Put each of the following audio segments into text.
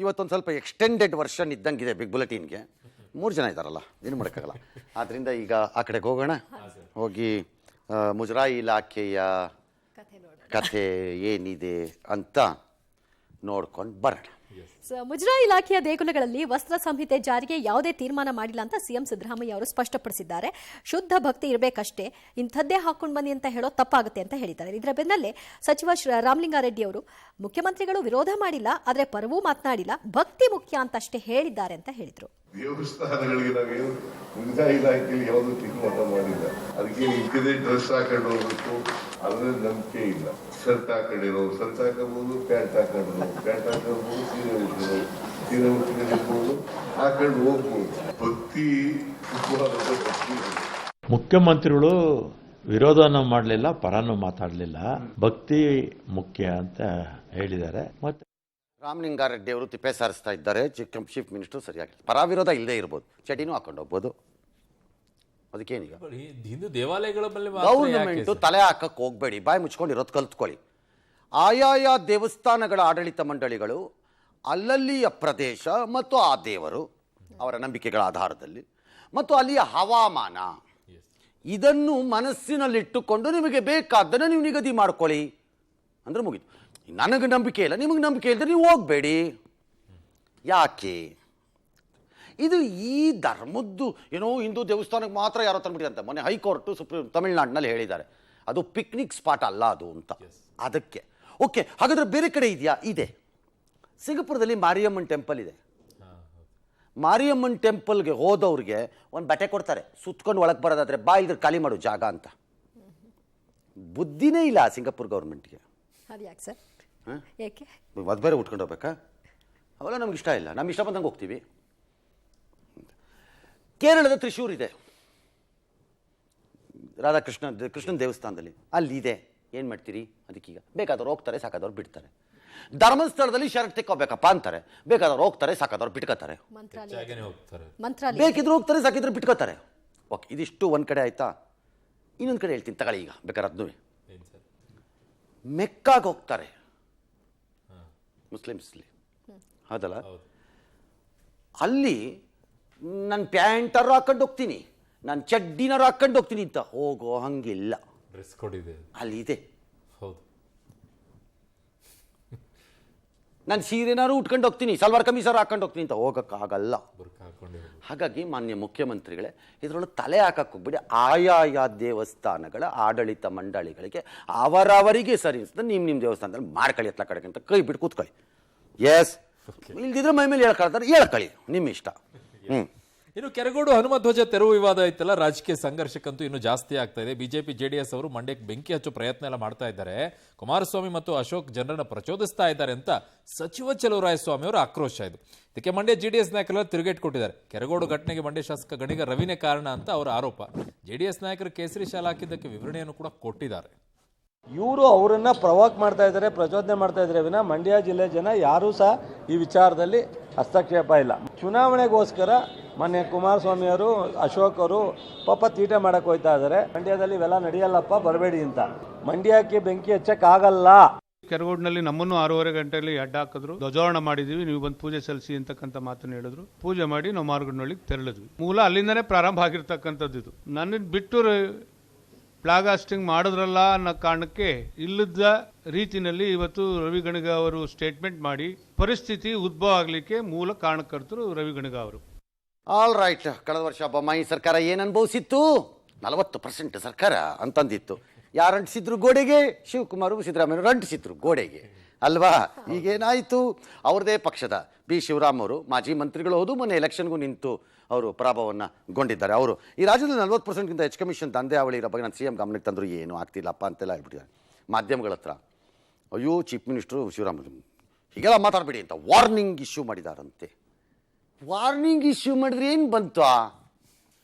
ಇವತ್ತೊಂದು ಸ್ವಲ್ಪ extended version ಇದ್ದಂಗಿದೆ big ಬುಲೆಟಿನ್ಗೆ. 3 ಜನ ಇದ್ದಾರಲ್ಲ, ಏನು ಮಾಡೋಕ್ಕಾಗಲ್ಲ. ಆದ್ದರಿಂದ ಈಗ ಆ ಕಡೆಗೆ ಹೋಗೋಣ. ಹೋಗಿ ಮುಜರಾಯಿ ಇಲಾಖೆಯ ಕಥೆ ಏನಿದೆ ಅಂತ ನೋಡ್ಕೊಂಡು ಬರೋಣ. ಮುಜರಾಯಿ ಇಲಾಖೆಯ ದೇಗುಲಗಳಲ್ಲಿ ವಸ್ತ್ರ ಸಂಹಿತೆ ಜಾರಿಗೆ ಯಾವುದೇ ತೀರ್ಮಾನ ಮಾಡಿಲ್ಲ ಅಂತ ಸಿಎಂ ಸಿದ್ದರಾಮಯ್ಯ ಅವರು ಸ್ಪಷ್ಟಪಡಿಸಿದ್ದಾರೆ. ಶುದ್ಧ ಭಕ್ತಿ ಇರಬೇಕಷ್ಟೇ, ಇಂಥದ್ದೇ ಹಾಕೊಂಡು ಬನ್ನಿ ಅಂತ ಹೇಳೋ ತಪ್ಪಾಗುತ್ತೆ ಅಂತ ಹೇಳಿದ್ದಾರೆ. ಇದರ ಬೆನ್ನಲ್ಲೇ ಸಚಿವ ರಾಮಲಿಂಗಾರೆಡ್ಡಿ ಅವರು ಮುಖ್ಯಮಂತ್ರಿಗಳು ವಿರೋಧ ಮಾಡಿಲ್ಲ, ಆದರೆ ಪರವೂ ಮಾತನಾಡಿಲ್ಲ, ಭಕ್ತಿ ಮುಖ್ಯ ಅಂತ ಅಷ್ಟೇ ಹೇಳಿದ್ದಾರೆ ಅಂತ ಹೇಳಿದ್ರು. ದೇವಸ್ಥಾನಗಳಿಗೆ ನಾವೇನು ಮುಜರಾಯಿ ಇಲಾಖೆಯಲ್ಲಿ ಯಾವುದು ತೀರ್ಮಾನ ಮಾಡಿಲ್ಲ. ಅದಕ್ಕೆ ಇಂಥದೇ ಡ್ರೆಸ್ ಹಾಕೊಂಡು ಹೋಗ್ಬೇಕು ಅದ್ರ ನಂಬಿಕೆ ಇಲ್ಲ. ಶರ್ಟ್ ಹಾಕೊಂಡಿರೋ ಶರ್ಟ್ ಹಾಕಬಹುದು, ಪ್ಯಾಂಟ್ ಹಾಕೊಂಡ್ರು ಪ್ಯಾಂಟ್ ಹಾಕಬಹುದು, ಸೀರೆ ಉಟ್ಕೊಂಡು ಸೀರೆ ಉಟ್ಕೊಂಡಿರ್ಬೋದು, ಹಾಕೊಂಡು ಹೋಗ್ಬೋದು. ಭಕ್ತಿ ಭಕ್ತಿ. ಮುಖ್ಯಮಂತ್ರಿಗಳು ವಿರೋಧನೂ ಮಾಡಲಿಲ್ಲ, ಪರನೂ ಮಾತಾಡಲಿಲ್ಲ, ಭಕ್ತಿ ಮುಖ್ಯ ಅಂತ ಹೇಳಿದ್ದಾರೆ. ಮತ್ತೆ ರಾಮಲಿಂಗಾರೆಡ್ಡಿ ಅವರು ತಿಪ್ಪೆ ಸಾರಿಸ್ತಾ ಇದ್ದಾರೆ. ಚೀಫ್ ಮಿನಿಸ್ಟರ್ ಸರಿಯಾಗಿ ಪರ ವಿರೋಧ ಇಲ್ಲದೆ ಇರ್ಬೋದು, ಚಟಿನೂ ಹಾಕೊಂಡು ಹೋಗ್ಬೋದು. ಅದಕ್ಕೇನೀಗ ಹಿಂದೂ ದೇವಾಲಯಗಳ ಗೌರ್ಮೆಂಟು ತಲೆ ಹಾಕಕ್ಕೆ ಹೋಗ್ಬೇಡಿ, ಬಾಯಿ ಮುಚ್ಕೊಂಡಿರೋದು ಕಲ್ತ್ಕೊಳ್ಳಿ. ಆಯಾಯ ದೇವಸ್ಥಾನಗಳ ಆಡಳಿತ ಮಂಡಳಿಗಳು ಅಲ್ಲಲ್ಲಿಯ ಪ್ರದೇಶ ಮತ್ತು ಆ ದೇವರು ಅವರ ನಂಬಿಕೆಗಳ ಆಧಾರದಲ್ಲಿ ಮತ್ತು ಅಲ್ಲಿಯ ಹವಾಮಾನ ಇದನ್ನು ಮನಸ್ಸಿನಲ್ಲಿಟ್ಟುಕೊಂಡು ನಿಮಗೆ ಬೇಕಾದ್ದನ್ನು ನೀವು ನಿಗದಿ ಮಾಡ್ಕೊಳ್ಳಿ ಅಂದ್ರೆ ಮುಗೀತು. ನನಗೆ ನಂಬಿಕೆ ಇಲ್ಲ, ನಿಮಗೆ ನಂಬಿಕೆ ಇಲ್ಲದ್ರೆ ನೀವು ಹೋಗಬೇಡಿ. ಯಾಕೆ ಇದು ಈ ಧರ್ಮದ್ದು ಏನೋ ಹಿಂದೂ ದೇವಸ್ಥಾನಕ್ಕೆ ಮಾತ್ರ ಯಾರೋ ತಂದ್ಬಿಟ್ಟಿದೆ. ಮೊನ್ನೆ ಹೈಕೋರ್ಟು ತಮಿಳ್ನಾಡಿನಲ್ಲಿ ಹೇಳಿದ್ದಾರೆ ಅದು ಪಿಕ್ನಿಕ್ ಸ್ಪಾಟ್ ಅಲ್ಲ ಅದು ಅಂತ. ಅದಕ್ಕೆ ಓಕೆ, ಹಾಗಾದ್ರೆ ಬೇರೆ ಕಡೆ ಇದೆಯಾ? ಇದೆ. ಸಿಂಗಪುರದಲ್ಲಿ ಮಾರಿಯಮ್ಮನ್ ಟೆಂಪಲ್ ಇದೆ. ಮಾರಿಯಮ್ಮನ್ ಟೆಂಪಲ್ಗೆ ಹೋದವ್ರಿಗೆ ಒಂದು ಬಟ್ಟೆ ಕೊಡ್ತಾರೆ, ಸುತ್ಕೊಂಡು ಒಳಗೆ ಬರೋದಾದ್ರೆ ಬಾ ಇಲ್ದ್ರೆ ಖಾಲಿ ಮಾಡು ಜಾಗ ಅಂತ. ಬುದ್ಧಿನೇ ಇಲ್ಲ ಸಿಂಗಪುರ್ ಗೌರ್ಮೆಂಟ್ಗೆ. ಅದು ಬೇರೆ ಉಟ್ಕೊಂಡು ಹೋಗ್ಬೇಕಾ? ಅವೆಲ್ಲ ನಮ್ಗೆ ಇಷ್ಟ ಇಲ್ಲ, ನಮ್ಗೆ ಇಷ್ಟ ಬಂದಂಗೆ ಹೋಗ್ತೀವಿ. ಕೇರಳದ ತ್ರಿಶೂರ್ ಇದೆ, ಕೃಷ್ಣನ ದೇವಸ್ಥಾನದಲ್ಲಿ ಅಲ್ಲಿದೆ. ಏನು ಮಾಡ್ತೀರಿ? ಅದಕ್ಕೀಗ ಬೇಕಾದವ್ರು ಹೋಗ್ತಾರೆ, ಸಾಕಾದವ್ರು ಬಿಡ್ತಾರೆ. ಧರ್ಮಸ್ಥಳದಲ್ಲಿ ಶರ್ಟ್ ತೆಕ್ಕೋಬೇಕಪ್ಪ ಅಂತಾರೆ, ಬೇಕಾದವ್ರು ಹೋಗ್ತಾರೆ, ಸಾಕಾದವ್ರು ಬಿಟ್ಕೋತಾರೆ. ಬೇಕಿದ್ರು ಹೋಗ್ತಾರೆ, ಸಾಕಿದ್ರು ಬಿಟ್ಕೋತಾರೆ. ಓಕೆ, ಇದಿಷ್ಟು ಒಂದು ಕಡೆ ಆಯ್ತಾ? ಇನ್ನೊಂದು ಕಡೆ ಹೇಳ್ತೀನಿ ತಗೊಳ್ಳಿ. ಈಗ ಬೇಕಾದ್ರೆ ಅದನ್ನೂ ಮೆಕ್ಕಾಗ ಹೋಗ್ತಾರೆ ಮುಸ್ಲಿಮ್ಸ್ಲಿ, ಹೌದಲ್ಲ? ಅಲ್ಲಿ ನಾನು ಪ್ಯಾಂಟರು ಹಾಕೊಂಡು ಹೋಗ್ತೀನಿ, ನಾನು ಚಡ್ಡಿನಾರು ಹಾಕೊಂಡು ಹೋಗ್ತೀನಿ ಅಂತ ಹೋಗೋ ಹಂಗಿಲ್ಲ. ಡ್ರೆಸ್ ಕೋಡ್ ಇದೆ ಅಲ್ಲಿದೆ. ಹೌದು, ನಾನು ಸೀರೆನಾರು ಉಟ್ಕೊಂಡು ಹೋಗ್ತೀನಿ, ಸಲ್ವಾರ್ ಕಮೀಸಾರು ಹಾಕೊಂಡು ಹೋಗ್ತೀನಿ ಅಂತ ಹೋಗೋಕ್ಕಾಗಲ್ಲ. ಹಾಗಾಗಿ ಮಾನ್ಯ ಮುಖ್ಯಮಂತ್ರಿಗಳೇ, ಇದರೊಳಗೆ ತಲೆ ಹಾಕಕ್ಕೆ ಹೋಗ್ಬಿಡಿ. ಆಯಾಯ ದೇವಸ್ಥಾನಗಳ ಆಡಳಿತ ಮಂಡಳಿಗಳಿಗೆ ಅವರವರಿಗೆ ಸರಿ ಅನಿಸ್ತದೆ ನಿಮ್ಮ ದೇವಸ್ಥಾನದಲ್ಲಿ ಮಾಡ್ಕೊಳ್ಳಿ, ಎತ್ಲ ಕಡೆಗೆ ಅಂತ ಕೈ ಬಿಟ್ಟು ಕೂತ್ಕೊಳ್ಳಿ. ಎಸ್, ಇಲ್ದಿದ್ರೆ ಮೈ ಮೇಲೆ ಹೇಳ್ಕೊಳ್ತಾರೆ, ಹೇಳ್ಕೊಳ್ಳಿ, ನಿಮ್ಮ ಇಷ್ಟ. ಇನ್ನು ಕೆರಗೋಡು ಹನುಮಧ್ವಜ ತೆರವು ವಿವಾದ ಇತ್ತಲ್ಲ, ರಾಜಕೀಯ ಸಂಘರ್ಷಕ್ಕಂತೂ ಇನ್ನು ಜಾಸ್ತಿ ಆಗ್ತಾ ಇದೆ. ಬಿಜೆಪಿ ಜೆಡಿಎಸ್ ಅವರು ಮಂಡ್ಯಕ್ಕೆ ಬೆಂಕಿ ಹಚ್ಚೋ ಪ್ರಯತ್ನ ಎಲ್ಲ ಮಾಡ್ತಾ ಇದ್ದಾರೆ. ಕುಮಾರಸ್ವಾಮಿ ಮತ್ತು ಅಶೋಕ್ ಜನರನ್ನ ಪ್ರಚೋದಿಸ್ತಾ ಇದ್ದಾರೆ ಅಂತ ಸಚಿವ ಚಲುವರಾಯಸ್ವಾಮಿ ಅವರ ಆಕ್ರೋಶ ಇದು. ಇದಕ್ಕೆ ಮಂಡ್ಯ ಜೆಡಿಎಸ್ ನಾಯಕರೆಲ್ಲ ತಿರುಗೇಟ್ ಕೊಟ್ಟಿದ್ದಾರೆ. ಕೆರಗೋಡು ಘಟನೆಗೆ ಮಂಡ್ಯ ಶಾಸಕ ಗಣಿಗ ರವಿನೇ ಕಾರಣ ಅಂತ ಅವರ ಆರೋಪ. ಜೆಡಿಎಸ್ ನಾಯಕರು ಕೇಸರಿ ಶಾಲೆ ಹಾಕಿದ್ದಕ್ಕೆ ವಿವರಣೆಯನ್ನು ಕೂಡ ಕೊಟ್ಟಿದ್ದಾರೆ. ಇವರು ಅವರನ್ನ ಪ್ರವೋಕ್ ಮಾಡ್ತಾ ಇದ್ದಾರೆ, ಪ್ರಚೋದನೆ ಮಾಡ್ತಾ ಇದ್ದಾರೆ ವಿನ ಮಂಡ್ಯ ಜಿಲ್ಲೆ ಜನ ಯಾರೂ ಸಹ ಈ ವಿಚಾರದಲ್ಲಿ ಹಸ್ತಕ್ಷೇಪ ಇಲ್ಲ. ಚುನಾವಣೆಗೋಸ್ಕರ ಮೊನ್ನೆ ಕುಮಾರಸ್ವಾಮಿ ಅವರು, ಅಶೋಕ್ ಅವರು ಪಾಪ ತೀಟೆ ಮಾಡಕ್ಕೆ ಹೋಗ್ತಾ ಇದ್ದಾರೆ. ಮಂಡ್ಯದಲ್ಲಿ ಇವೆಲ್ಲ ನಡೆಯಲ್ಲಪ್ಪ, ಬರಬೇಡಿ ಅಂತ. ಮಂಡ್ಯಕ್ಕೆ ಬೆಂಕಿ ಹಚ್ಚಕ್ಕಾಗಲ್ಲ. ಕೆರಗೋಡಿನಲ್ಲಿ ನಮ್ಮನ್ನು 6:30 ಗಂಟೆಯಲ್ಲಿ ಅಡ್ಡ ಹಾಕಿದ್ರು, ಧ್ವಜಾರೋಹಣ ಮಾಡಿದ್ವಿ, ನೀವು ಬಂದು ಪೂಜೆ ಸಲ್ಲಿಸಿ ಅಂತಕ್ಕಂಥ ಮಾತನ್ನು ಹೇಳಿದ್ರು. ಪೂಜೆ ಮಾಡಿ ನಾವು ಮಾರ್ಗನಹಳ್ಳಿಗೆ ತೆರಳಿದ್ವಿ. ಮೂಲ ಅಲ್ಲಿಂದನೇ ಪ್ರಾರಂಭ ಆಗಿರ್ತಕ್ಕಂಥದ್ದು ಇದು. ನನ್ನ ಬಿಟ್ಟು ಫ್ಲಾಗ್ ಹಾಸ್ಟಿಂಗ್ ಮಾಡಿದ್ರಲ್ಲ ಅನ್ನೋ ಕಾರಣಕ್ಕೆ ಇಲ್ಲದ ರೀತಿಯಲ್ಲಿ ಇವತ್ತು ರವಿ ಗಣಿಗ ಅವರು ಸ್ಟೇಟ್ಮೆಂಟ್ ಮಾಡಿ ಪರಿಸ್ಥಿತಿ ಉದ್ಭವ ಆಗಲಿಕ್ಕೆ ಮೂಲ ಕಾರಣಕರ್ತರು ರವಿ ಗಣಿಗ ಅವರು. ಆಲ್ ರೈಟ್, ಕಳೆದ ವರ್ಷ ಬೊಮ್ಮಾಯಿ ಸರ್ಕಾರ ಏನು ಅನುಭವಿಸಿತ್ತು? 40% ಸರ್ಕಾರ ಅಂತಂದಿತ್ತು. ಯಾರು ಅಂಟಿಸಿದ್ರು ಗೋಡೆಗೆ? ಶಿವಕುಮಾರ್ ಸಿದ್ದರಾಮಯ್ಯ ಅಂಟಿಸಿದ್ರು ಗೋಡೆಗೆ ಅಲ್ವಾ? ಈಗೇನಾಯಿತು? ಅವ್ರದೇ ಪಕ್ಷದ ಬಿ ಶಿವರಾಮ್ ಅವರು ಮಾಜಿ ಮಂತ್ರಿಗಳು ಹೌದು, ಮೊನ್ನೆ ಎಲೆಕ್ಷನ್ಗೂ ನಿಂತು ಅವರು ಪರಾಭವವನ್ನು ಗೊಂಡಿದ್ದಾರೆ. ಅವರು ಈ ರಾಜ್ಯದಲ್ಲಿ 40%ಗಿಂತ ಹೆಚ್ಚು ಕಮಿಷನ್ ದಂಧೆಯಾವಳಿ ಇರೋ ಬಗ್ಗೆ ನಾನು CM ಗಮನಕ್ಕೆ ತಂದರು, ಏನೂ ಆಗ್ತಿಲ್ಲಪ್ಪ ಅಂತೆಲ್ಲ ಹೇಳ್ಬಿಟ್ಟಿದ್ದಾರೆ ಮಾಧ್ಯಮಗಳ ಹತ್ರ. ಅಯ್ಯೋ, ಚೀಫ್ ಮಿನಿಸ್ಟ್ರು ಶಿವರಾಮ್ ಹೀಗೆಲ್ಲ ಮಾತಾಡಬೇಡಿ ಅಂತ ವಾರ್ನಿಂಗ್ ಇಶ್ಯೂ ಮಾಡಿದಾರಂತೆ. ವಾರ್ನಿಂಗ್ ಇಶ್ಯೂ ಮಾಡಿದ್ರೆ ಏನು ಬಂತು?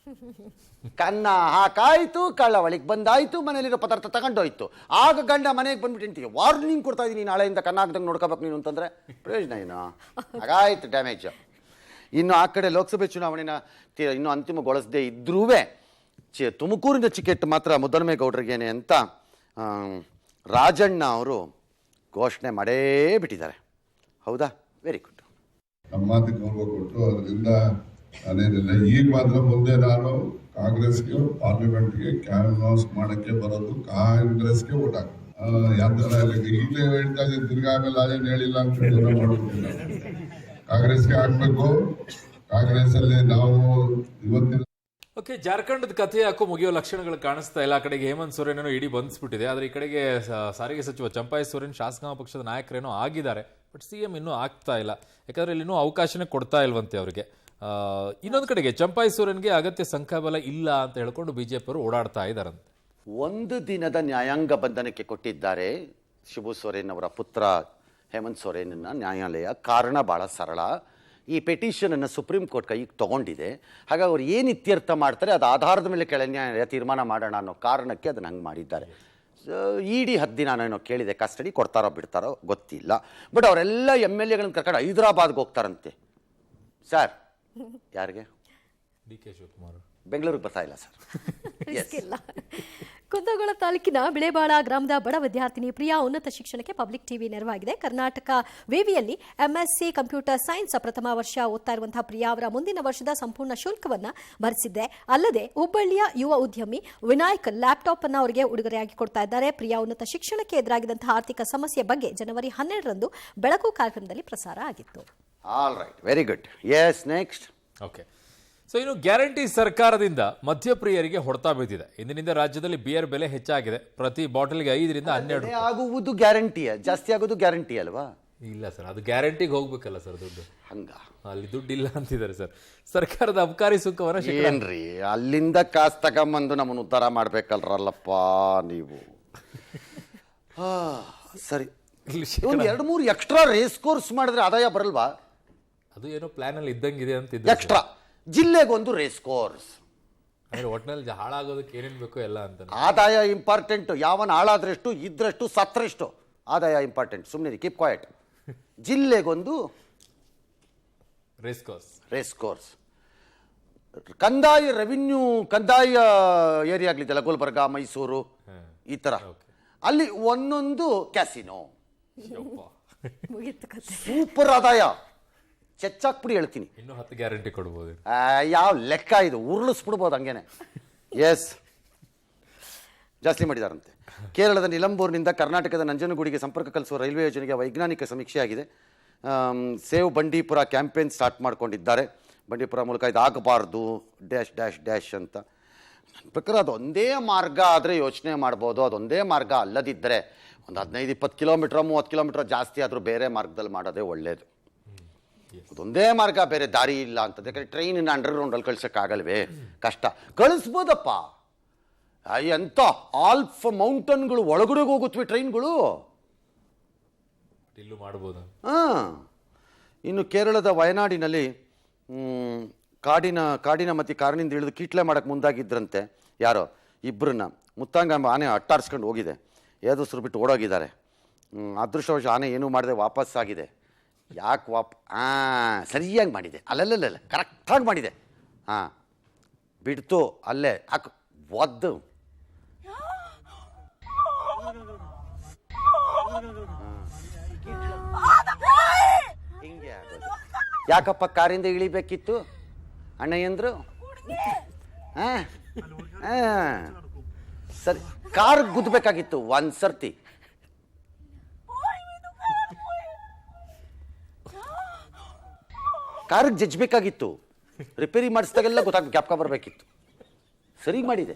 ಕನ್ನ ಹಾಕಾಯ್ತು, ಕಳ್ಳ ಒಳಗೆ ಬಂದಾಯ್ತು, ಮನೇಲಿರೋ ಪದಾರ್ಥ ತಗೊಂಡೋಯ್ತು. ಆಗ ಗಂಡ ಮನೆಗೆ ಬಂದ್ಬಿಟ್ಟು ವಾರ್ನಿಂಗ್ ಕೊಡ್ತಾ ಇದ್ದೀನಿ, ನಾಳೆಯಿಂದ ಕನ್ನ ಹಾಕ್ದಂಗೆ ನೋಡ್ಕೋಬೇಕು ನೀನು ಅಂತಂದರೆ ಪ್ರಯೋಜನ ಏನು? ಹಾಗಾಯ್ತು ಡ್ಯಾಮೇಜ್. ಇನ್ನು ಆ ಕಡೆ ಲೋಕಸಭೆ ಚುನಾವಣೆನ ಇನ್ನೂ ಅಂತಿಮಗೊಳಿಸದೇ ಇದ್ರೂ ತುಮಕೂರಿನ ಟಿಕೆಟ್ ಮಾತ್ರ ಮುದ್ದನಮೇಗೌಡರಿಗೇನೆ ಅಂತ ರಾಜಣ್ಣ ಅವರು ಘೋಷಣೆ ಮಾಡೇ ಬಿಟ್ಟಿದ್ದಾರೆ. ಹೌದಾ? Very good. ನಮ್ಮ ಮಾತಿಗೆ ಗೌರವ ಕೊಟ್ಟು ಅದರಿಂದ ಅದೇನಿಲ್ಲ. ಈಗ ಮಾತ್ರ ಮುಂದೆ ನಾನು ಕಾಂಗ್ರೆಸ್ಗೆ ಪಾರ್ಲಿಮೆಂಟ್ಗೆ ಕ್ಯಾನ್ವಾಸ್ ಮಾಡಕ್ಕೆ ಬರೋದು, ಕಾಂಗ್ರೆಸ್ಗೆ ಓಟ್ ಹಾಕೋದು. ಯಾವ್ದಾರ ಈಗಲೇ ಹೇಳ್ತಾ ಇದ್ದೀನಿ, ತಿರ್ಗಾ ಆಮೇಲೆ ಅದೇನು ಹೇಳಿಲ್ಲ ಅಂತ ಮಾಡ್ಬಿಟ್ಟಿಲ್ಲ. ಕಾಂಗ್ರೆಸ್ಗೆ ಹಾಕ್ಬೇಕು. ಕಾಂಗ್ರೆಸ್ ಅಲ್ಲಿ ನಾವು ಇವತ್ತಿನ ಓಕೆ, ಜಾರ್ಖಂಡ್ ಕಥೆ ಯಾಕೋ ಮುಗಿಯೋ ಲಕ್ಷಣಗಳು ಕಾಣಿಸ್ತಾ ಇಲ್ಲ. ಆ ಕಡೆಗೆ ಹೇಮಂತ್ ಸೊರೇನ್ ಏನೋ ಇಡೀ ಬಂದ್ಬಿಟ್ಟಿದೆ, ಆದ್ರೆ ಈ ಕಡೆಗೆ ಸಾರಿಗೆ ಸಚಿವ ಚಂಪಾಯಿ ಸೊರೇನ್ ಶಾಸಕಾಂಗ ಪಕ್ಷದ ನಾಯಕರೇನೋ ಆಗಿದ್ದಾರೆ, ಬಟ್ ಸಿಎಂ ಇನ್ನೂ ಆಗ್ತಾ ಇಲ್ಲ. ಯಾಕಂದ್ರೆ ಇಲ್ಲಿ ಇನ್ನೂ ಅವಕಾಶನೇ ಕೊಡ್ತಾ ಇಲ್ವಂತೆ ಅವರಿಗೆ. ಇನ್ನೊಂದು ಕಡೆಗೆ ಚಂಪಾಯಿ ಸೊರೇನ್ಗೆ ಅಗತ್ಯ ಸಂಖ್ಯಾಬಲ ಇಲ್ಲ ಅಂತ ಹೇಳ್ಕೊಂಡು ಬಿಜೆಪಿ ಅವರು ಓಡಾಡ್ತಾ ಇದ್ದಾರಂತೆ. ಒಂದು ದಿನದ ನ್ಯಾಯಾಂಗ ಬಂಧನಕ್ಕೆ ಕೊಟ್ಟಿದ್ದಾರೆ ಶಿಬು ಸೊರೇನ್ ಅವರ ಪುತ್ರ ಹೇಮಂತ್ ಸೊರೇನ್ನ ನ್ಯಾಯಾಲಯ. ಕಾರಣ ಬಹಳ ಸರಳ, ಈ ಪೆಟಿಷನನ್ನು ಸುಪ್ರೀಂ ಕೋರ್ಟ್ ಕೈಗೆ ತಗೊಂಡಿದೆ. ಹಾಗಾಗಿ ಅವ್ರು ಏನು ಇತ್ಯರ್ಥ ಮಾಡ್ತಾರೆ ಅದು ಆಧಾರದ ಮೇಲೆ ಕೆಳ ನ್ಯಾಯಾಲಯ ತೀರ್ಮಾನ ಮಾಡೋಣ ಅನ್ನೋ ಕಾರಣಕ್ಕೆ ಅದನ್ನು ಹಂಗೆ ಮಾಡಿದ್ದಾರೆ. ಇಡಿ 10 ದಿನ ನಾನೇನೋ ಕೇಳಿದೆ, ಕಸ್ಟಡಿ ಕೊಡ್ತಾರೋ ಬಿಡ್ತಾರೋ ಗೊತ್ತಿಲ್ಲ. ಬಟ್ ಅವರೆಲ್ಲ MLAಗಳನ್ನ ಕರ್ಕೊಂಡು ಹೈದರಾಬಾದ್ಗೆ ಹೋಗ್ತಾರಂತೆ. ಸರ್ ಯಾರಿಗೆ? DK ಶಿವಕುಮಾರ್ ಬೆಂಗಳೂರಿಗೆ ಬರ್ತಾ ಇಲ್ಲ ಸರ್. ರಿಸ್ಕ್ ಇಲ್ಲ. ಕುಂದಗೋಳ ತಾಲೂಕಿನ ಬಿಳೆಬಾಳ ಗ್ರಾಮದ ಬಡ ವಿದ್ಯಾರ್ಥಿನಿ ಪ್ರಿಯಾ ಉನ್ನತ ಶಿಕ್ಷಣಕ್ಕೆ ಪಬ್ಲಿಕ್ ಟಿವಿ ನೆರವಾಗಿದೆ. ಕರ್ನಾಟಕ ವಿವಿಯಲ್ಲಿ MSc ಕಂಪ್ಯೂಟರ್ ಸೈನ್ಸ್ ಪ್ರಥಮ ವರ್ಷ ಓದ್ತಾ ಇರುವಂತಹ ಪ್ರಿಯಾ ಅವರ ಮುಂದಿನ ವರ್ಷದ ಸಂಪೂರ್ಣ ಶುಲ್ಕವನ್ನು ಭರಿಸಿದ್ದೆ. ಅಲ್ಲದೆ ಹುಬ್ಬಳ್ಳಿಯ ಯುವ ಉದ್ಯಮಿ ವಿನಾಯಕ್ ಲ್ಯಾಪ್ಟಾಪ್ ಅನ್ನು ಅವರಿಗೆ ಉಡುಗೊರೆಯಾಗಿ ಕೊಡ್ತಾ ಇದ್ದಾರೆ. ಪ್ರಿಯಾ ಉನ್ನತ ಶಿಕ್ಷಣಕ್ಕೆ ಎದುರಾಗಿದ್ದಂತಹ ಆರ್ಥಿಕ ಸಮಸ್ಯೆ ಬಗ್ಗೆ ಜನವರಿ 12ರಂದು ಬೆಳಕು ಕಾರ್ಯಕ್ರಮದಲ್ಲಿ ಪ್ರಸಾರ ಆಗಿತ್ತು. All right, very good. Yes, next. Okay, so ಇನ್ನು ಗ್ಯಾರಂಟಿ ಸರ್ಕಾರದಿಂದ ಮದ್ಯಪ್ರಿಯರಿಗೆ ಹೊಡೆತ ಬಿದ್ದಿದೆ. ಇಂದಿನಿಂದ ರಾಜ್ಯದಲ್ಲಿ ಬಿಯರ್ ಬೆಲೆ ಹೆಚ್ಚಾಗಿದೆ. ಪ್ರತಿ ಬಾಟಲ್ಗೆ 5 ರಿಂದ 12 ಆಗುವುದು ಗ್ಯಾರಂಟಿಯ, ಜಾಸ್ತಿ ಆಗೋದು ಗ್ಯಾರಂಟಿ ಅಲ್ವಾ? ಇಲ್ಲ ಸರ್, ಅದು ಗ್ಯಾರಂಟಿಗೆ ಹೋಗ್ಬೇಕಲ್ಲ ಸರ್ ದುಡ್ಡು. ಹಂಗ ಅಲ್ಲಿ ದುಡ್ಡು ಇಲ್ಲ ಅಂತಿದ್ದಾರೆ ಸರ್. ಸರ್ಕಾರದ ಅಬಕಾರಿ ಸುಂಕವನ್ನ ಏನ್ರಿ ಅಲ್ಲಿಂದ ಕಾಸು ತಗೊಂಬಂದು ನಮ್ಮನ್ನು ಉದ್ಧಾರ ಮಾಡ್ಬೇಕಲ್ರಲ್ಲಪ್ಪ ನೀವು. ಸರಿ, ಒಂದು 2-3 ಎಕ್ಸ್ಟ್ರಾ ರೇಸ್ ಕೋರ್ಸ್ ಮಾಡಿದ್ರೆ ಆದಾಯ ಬರಲ್ವಾ? ಅದು ಏನೋ ಪ್ಲಾನ್ ಅಲ್ಲಿ ಇದ್ದಂಗಿದೆ ಅಂತ. ಎಕ್ಸ್ಟ್ರಾ ಜಿಲ್ಲೆಗೊಂದು ರೇಸ್ ಕೋರ್ಸ್. ಒಟ್ಟಿನಲ್ಲಿ ಹಾಳಾಗೋದಕ್ಕೆ ಏನೇನ್ ಬೇಕೋ ಎಲ್ಲ ಅಂತ. ಆದಾಯ ಇಂಪಾರ್ಟೆಂಟ್. ಯಾವನ್ ಹಾಳಾದ್ರೆಷ್ಟು, ಇದ್ರಷ್ಟು, ಸತ್ರಷ್ಟು ಆದಾಯ ಇಂಪಾರ್ಟೆಂಟ್. ಸುಮ್ಮನೆ ಕೀಪ್ ಕ್ವಾಯಟ್. ಜಿಲ್ಲೆಗೊಂದು ರೇಸ್ ಕೋರ್ಸ್. ಕಂದಾಯ ರೆವಿನ್ಯೂ ಕಂದಾಯ ಏರಿಯಾಗಳಿದೆಯಲ್ಲ, ಗುಲ್ಬರ್ಗ, ಮೈಸೂರು, ಈ ತರ ಅಲ್ಲಿ ಒಂದೊಂದು ಕ್ಯಾಸಿನೋ. ಸೂಪರ್ ಆದಾಯ. ಚೆಚ್ಚಾಕ್ಬಿಡಿ ಹೇಳ್ತೀನಿ. ಇನ್ನು 10 ಗ್ಯಾರಂಟಿ ಕೊಡ್ಬೋದು. ಯಾವ ಲೆಕ್ಕ ಇದು, ಉರುಳಿಸ್ಬಿಡ್ಬೋದು ಹಂಗೇನೆ. ಎಸ್, ಜಾಸ್ತಿ ಮಾಡಿದಾರಂತೆ. ಕೇರಳದ ನಿಲಂಬೂರಿನಿಂದ ಕರ್ನಾಟಕದ ನಂಜನಗೂಡಿಗೆ ಸಂಪರ್ಕ ಕಲಿಸುವ ರೈಲ್ವೆ ಯೋಜನೆಗೆ ವೈಜ್ಞಾನಿಕ ಸಮೀಕ್ಷೆಯಾಗಿದೆ. ಸೇವ್ ಬಂಡೀಪುರ ಕ್ಯಾಂಪೇನ್ ಸ್ಟಾರ್ಟ್ ಮಾಡ್ಕೊಂಡಿದ್ದಾರೆ. ಬಂಡೀಪುರ ಮೂಲಕ ಇದಾಗಬಾರ್ದು ಡ್ಯಾಶ್ ಡ್ಯಾಶ್ ಡ್ಯಾಶ್ ಅಂತ. ನನ್ನ ಪ್ರಕಾರ ಅದೊಂದೇ ಮಾರ್ಗ ಆದರೆ ಯೋಚನೆ ಮಾಡ್ಬೋದು. ಅದೊಂದೇ ಮಾರ್ಗ ಅಲ್ಲದಿದ್ದರೆ ಒಂದು 15-20 ಕಿಲೋಮೀಟ್ರ್ 30 ಕಿಲೋಮೀಟ್ರ್ ಜಾಸ್ತಿ ಆದರೂ ಬೇರೆ ಮಾರ್ಗದಲ್ಲಿ ಮಾಡೋದೇ ಒಳ್ಳೆಯದು. ಅದೊಂದೇ ಮಾರ್ಗ, ಬೇರೆ ದಾರಿ ಇಲ್ಲ ಅಂತಂದ್ರೆ. ಯಾಕಂದರೆ ಟ್ರೈನಿನ ಅಂಡರ್ಗ್ರೌಂಡಲ್ಲಿ ಕಳ್ಸೋಕ್ಕಾಗಲ್ವೇ? ಕಷ್ಟ. ಕಳಿಸ್ಬೋದಪ್ಪ. ಎಂಥ ಆಲ್ಫ್ ಮೌಂಟನ್ಗಳು ಒಳಗಡೆಗೆ ಹೋಗುತ್ತವೆ ಟ್ರೈನ್ಗಳು. ಇಲ್ಲೂ ಮಾಡ್ಬೋದು. ಇನ್ನು ಕೇರಳದ ವಯನಾಡಿನಲ್ಲಿ ಕಾಡಿನ ಮಧ್ಯೆ ಕಾರಿನಿಂದ ಇಳಿದು ಕೀಟ್ಲೆ ಮಾಡೋಕ್ಕೆ ಮುಂದಾಗಿದ್ರಂತೆ ಯಾರೋ ಇಬ್ಬರನ್ನ. ಮುತ್ತಾಂಗ ಆನೆ ಅಟ್ಟಾರಿಸ್ಕೊಂಡು ಹೋಗಿದೆ. ಏದಸ್ರು ಬಿಟ್ಟು ಓಡೋಗಿದ್ದಾರೆ. ಅದೃಷ್ಟವಶ ಆನೆ ಏನೂ ಮಾಡದೆ ವಾಪಸ್ ಆಗಿದೆ. ಯಾಕೆ ಸರಿಯಾಗಿ ಮಾಡಿದೆ. ಅಲ್ಲಲ್ಲ ಕರೆಕ್ಟಾಗಿ ಮಾಡಿದೆ. ಬಿಡ್ತು ಅಲ್ಲೇ ಹಾಕು ಒದ್ದು. ಹಿಂಗೆ ಆಗೋದು. ಯಾಕಪ್ಪ ಕಾರಿಂದ ಇಳಿಬೇಕಿತ್ತು ಅಣ್ಣಯ್ಯಂದ್ರು? ಸರಿ, ಕಾರ್ ಗುದ್ದಬೇಕಾಗಿತ್ತು ಒಂದ್ಸರ್ತಿ. ಕಾರಿಗೆ ಜಜ್ಬೇಕಾಗಿತ್ತು. ರಿಪೇರಿ ಮಾಡಿಸಿದಾಗೆಲ್ಲ ಜ್ಞಾಪಕ ಬರಬೇಕಿತ್ತು. ಸರಿ ಮಾಡಿದೆ.